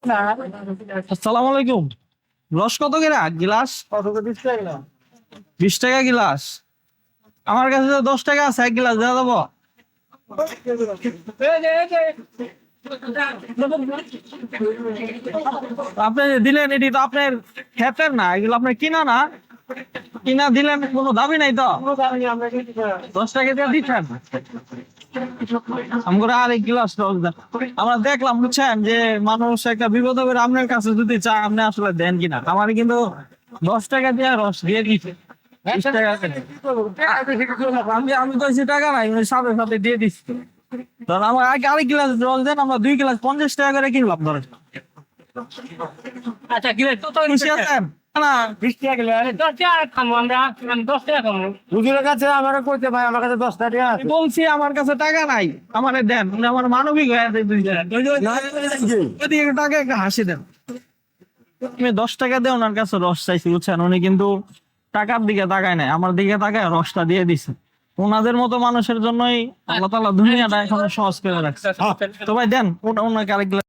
আসসালামু আলাইকুম। রস কত করে গিলাস? 20 টাকা গিলাস। আমার কাছে তো 10 টাকা আছে, এক গিলাস দেওয়া যাবো? আপনি যে দিলেন এটি তো আপনার ক্ষেতের না, এগুলো আপনার কিনা না? কিনা দিলেন, কোনো দাবি নাই তো? 10 টাকা দিয়ে দিচ্ছেন আমরা আরেক গ্লাস রস দেন। আমরা দেখলাম বুঝছেন যে মানুষ একটা বিপদ হবে, আপনার কাছে যদি চায় আপনি আসলে দেন কিনা। আমার কিন্তু 10 টাকা দিয়ে রস দিয়ে দিচ্ছে। 20 টাকা আমি তো টাকা নাই, আমি সাথে সাথে দিয়ে দিচ্ছি। ধর আমার আরেক গ্লাস রস দেন, আমরা 2 গ্লাস 50 টাকা করে কিনলাম ধরেন। আচ্ছা গিলে তো খুশি আছেন না? 20 টাকা গেলে 10 টাকা খামো আমরা 10 টাকা খামো। হুজুরের কাছে আমার কইতে ভাই আমার কাছে 10 টাকা আমি বলছি আমার কাছে টাকা নাই, আমার দেন। উনি আমার মানবিক হয়ে আছে 2 টাকা। ওইদিকে টাকা একটা হাসি দেন। আমি 10 টাকা দিয়ে ওনার কাছে রস চাইছি বুঝছেন, উনি কিন্তু টাকার দিকে তাকায় নাই, আমার দিকে তাকায় রসটা দিয়ে দিছে। ওনাদের মতো মানুষের জন্যই আল্লাহ তাআলা দুনিয়াটা এখন সহজ করে রাখছে। তো ভাই দেন ওনাকে আরেক গ্লাস।